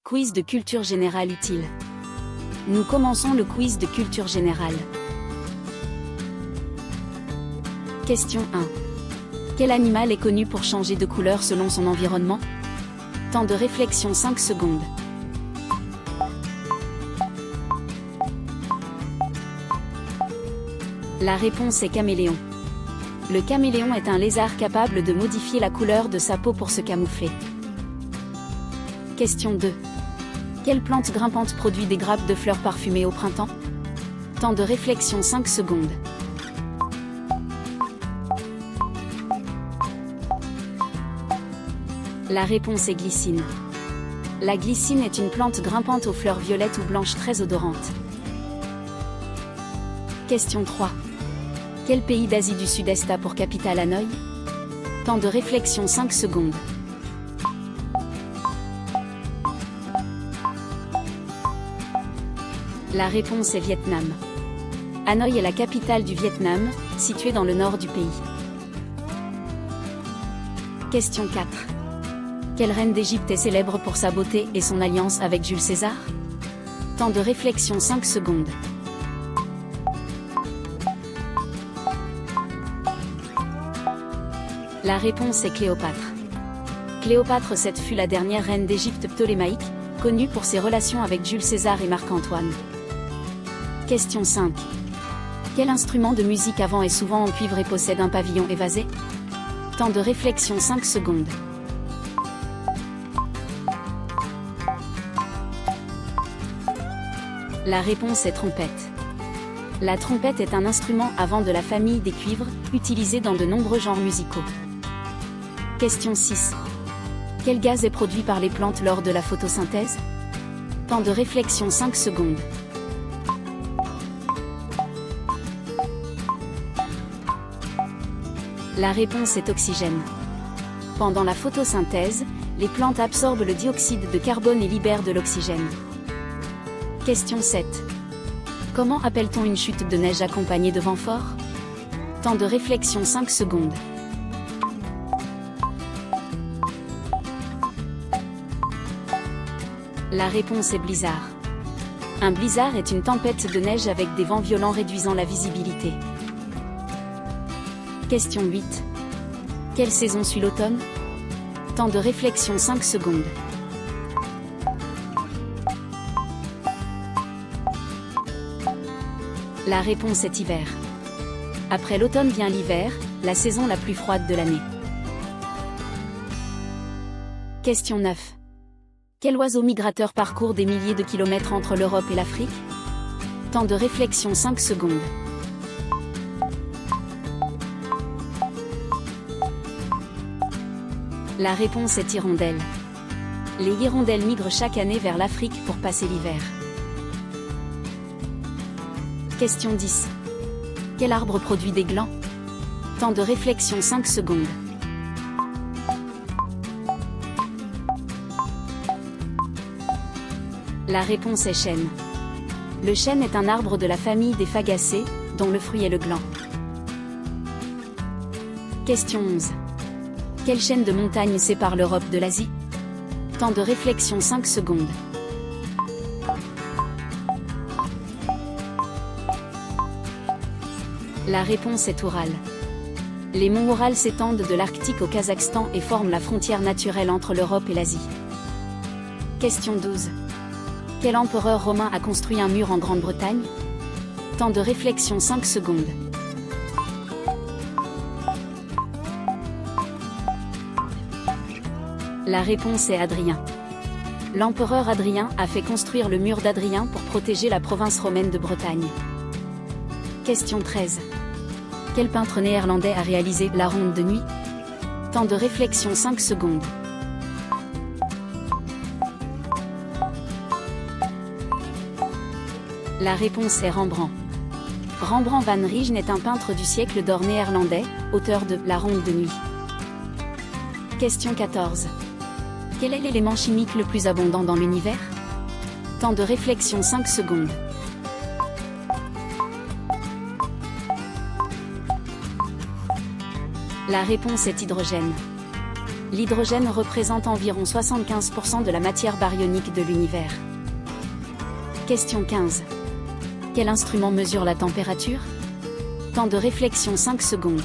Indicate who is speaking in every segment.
Speaker 1: Quiz de culture générale utile. Nous commençons le quiz de culture générale. Question 1. Quel animal est connu pour changer de couleur selon son environnement? Temps de réflexion 5 secondes. La réponse est caméléon. Le caméléon est un lézard capable de modifier la couleur de sa peau pour se camoufler. Question 2. Quelle plante grimpante produit des grappes de fleurs parfumées au printemps? Temps de réflexion 5 secondes. La réponse est glycine. La glycine est une plante grimpante aux fleurs violettes ou blanches très odorantes. Question 3. Quel pays d'Asie du Sud-Est a pour capitale Hanoï? Temps de réflexion 5 secondes. La réponse est Vietnam. Hanoï est la capitale du Vietnam, située dans le nord du pays. Question 4. Quelle reine d'Égypte est célèbre pour sa beauté et son alliance avec Jules César? Temps de réflexion 5 secondes. La réponse est Cléopâtre. Cléopâtre VII fut la dernière reine d'Égypte ptolémaïque, connue pour ses relations avec Jules César et Marc-Antoine. Question 5. Quel instrument de musique avant est souvent en cuivre et possède un pavillon évasé? Temps de réflexion 5 secondes. La réponse est trompette. La trompette est un instrument avant de la famille des cuivres, utilisé dans de nombreux genres musicaux. Question 6. Quel gaz est produit par les plantes lors de la photosynthèse? Temps de réflexion 5 secondes. La réponse est oxygène. Pendant la photosynthèse, les plantes absorbent le dioxyde de carbone et libèrent de l'oxygène. Question 7. Comment appelle-t-on une chute de neige accompagnée de vent fort? Temps de réflexion 5 secondes. La réponse est blizzard. Un blizzard est une tempête de neige avec des vents violents réduisant la visibilité. Question 8. Quelle saison suit l'automne? Temps de réflexion 5 secondes. La réponse est hiver. Après l'automne vient l'hiver, la saison la plus froide de l'année. Question 9. Quel oiseau migrateur parcourt des milliers de kilomètres entre l'Europe et l'Afrique? Temps de réflexion 5 secondes. La réponse est hirondelle. Les hirondelles migrent chaque année vers l'Afrique pour passer l'hiver. Question 10. Quel arbre produit des glands? Temps de réflexion 5 secondes. La réponse est chêne. Le chêne est un arbre de la famille des fagacées, dont le fruit est le gland. Question 11. Quelle chaîne de montagnes sépare l'Europe de l'Asie? Temps de réflexion 5 secondes. La réponse est Oural. Les monts Oural s'étendent de l'Arctique au Kazakhstan et forment la frontière naturelle entre l'Europe et l'Asie. Question 12. Quel empereur romain a construit un mur en Grande-Bretagne? Temps de réflexion 5 secondes. La réponse est Hadrien. L'empereur Hadrien a fait construire le mur d'Hadrien pour protéger la province romaine de Bretagne. Question 13. Quel peintre néerlandais a réalisé La Ronde de nuit? Temps de réflexion 5 secondes. La réponse est Rembrandt. Rembrandt van Rijn est un peintre du siècle d'or néerlandais, auteur de La Ronde de nuit. Question 14. Quel est l'élément chimique le plus abondant dans l'univers? Temps de réflexion 5 secondes. La réponse est hydrogène. L'hydrogène représente environ 75% de la matière baryonique de l'univers. Question 15. Quel instrument mesure la température? Temps de réflexion 5 secondes.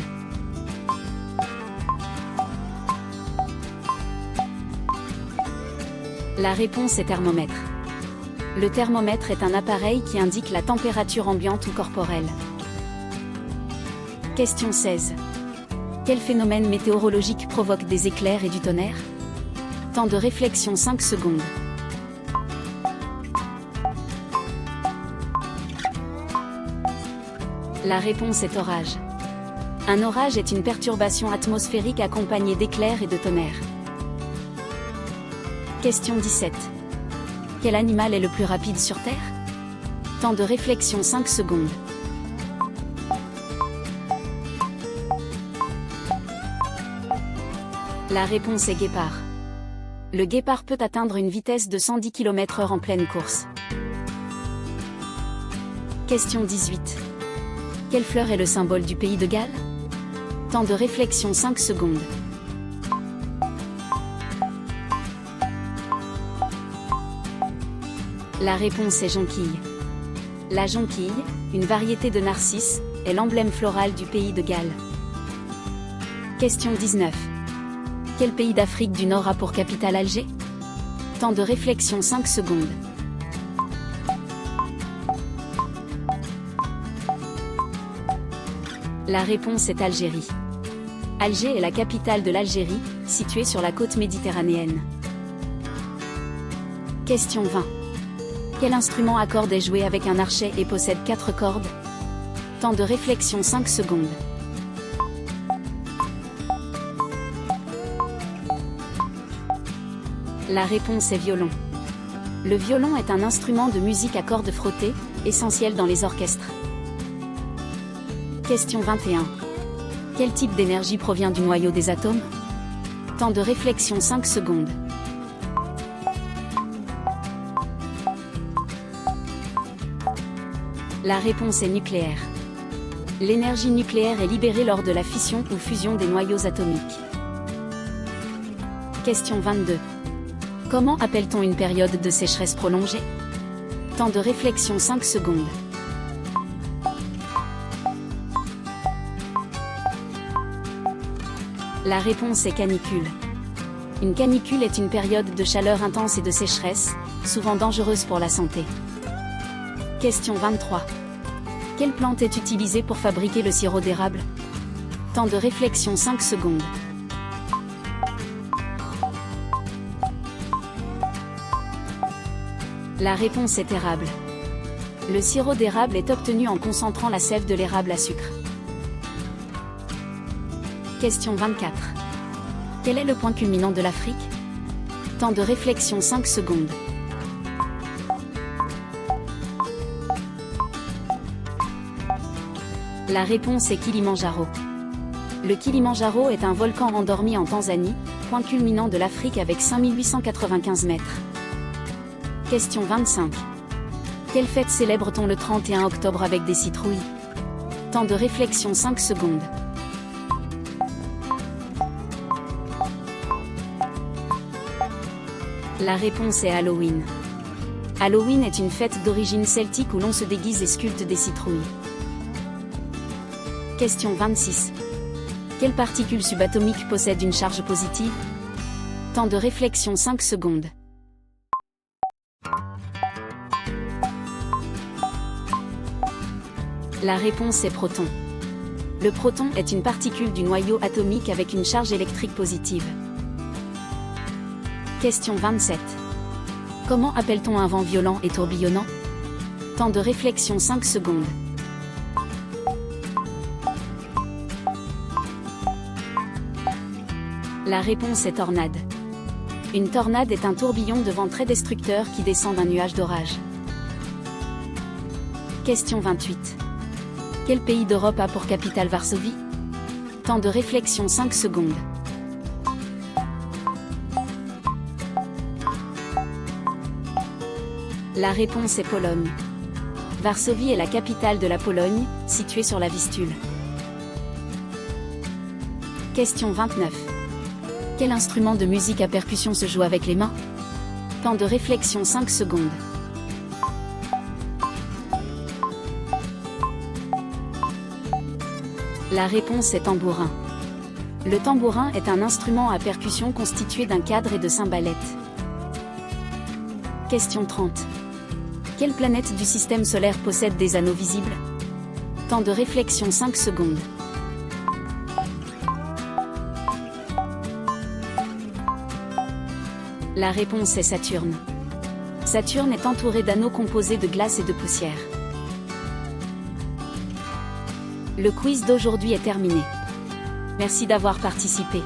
Speaker 1: La réponse est thermomètre. Le thermomètre est un appareil qui indique la température ambiante ou corporelle. Question 16. Quel phénomène météorologique provoque des éclairs et du tonnerre? Temps de réflexion 5 secondes. La réponse est orage. Un orage est une perturbation atmosphérique accompagnée d'éclairs et de tonnerre. Question 17. Quel animal est le plus rapide sur Terre? Temps de réflexion 5 secondes. La réponse est guépard. Le guépard peut atteindre une vitesse de 110 km/h en pleine course. Question 18. Quelle fleur est le symbole du pays de Galles? Temps de réflexion 5 secondes. La réponse est jonquille. La jonquille, une variété de narcisse, est l'emblème floral du pays de Galles. Question 19. Quel pays d'Afrique du Nord a pour capitale Alger? Temps de réflexion 5 secondes. La réponse est Algérie. Alger est la capitale de l'Algérie, située sur la côte méditerranéenne. Question 20. Quel instrument à cordes est joué avec un archet et possède 4 cordes? Temps de réflexion 5 secondes. La réponse est violon. Le violon est un instrument de musique à cordes frottées, essentiel dans les orchestres. Question 21. Quel type d'énergie provient du noyau des atomes? Temps de réflexion 5 secondes. La réponse est nucléaire. L'énergie nucléaire est libérée lors de la fission ou fusion des noyaux atomiques. Question 22. Comment appelle-t-on une période de sécheresse prolongée? Temps de réflexion 5 secondes. La réponse est canicule. Une canicule est une période de chaleur intense et de sécheresse, souvent dangereuse pour la santé. Question 23. Quelle plante est utilisée pour fabriquer le sirop d'érable? Temps de réflexion 5 secondes. La réponse est érable. Le sirop d'érable est obtenu en concentrant la sève de l'érable à sucre. Question 24. Quel est le point culminant de l'Afrique? Temps de réflexion 5 secondes. La réponse est Kilimandjaro. Le Kilimandjaro est un volcan endormi en Tanzanie, point culminant de l'Afrique avec 5895 mètres. Question 25. Quelle fête célèbre-t-on le 31 octobre avec des citrouilles? Temps de réflexion 5 secondes. La réponse est Halloween. Halloween est une fête d'origine celtique où l'on se déguise et sculpte des citrouilles. Question 26. Quelle particule subatomique possède une charge positive? Temps de réflexion 5 secondes. La réponse est proton. Le proton est une particule du noyau atomique avec une charge électrique positive. Question 27. Comment appelle-t-on un vent violent et tourbillonnant? Temps de réflexion 5 secondes. La réponse est tornade. Une tornade est un tourbillon de vent très destructeur qui descend d'un nuage d'orage. Question 28. Quel pays d'Europe a pour capitale Varsovie? Temps de réflexion 5 secondes. La réponse est Pologne. Varsovie est la capitale de la Pologne, située sur la Vistule. Question 29. Quel instrument de musique à percussion se joue avec les mains? Temps de réflexion 5 secondes. La réponse est tambourin. Le tambourin est un instrument à percussion constitué d'un cadre et de cymbalettes. Question 30. Quelle planète du système solaire possède des anneaux visibles? Temps de réflexion 5 secondes. La réponse est Saturne. Saturne est entouré d'anneaux composés de glace et de poussière. Le quiz d'aujourd'hui est terminé. Merci d'avoir participé.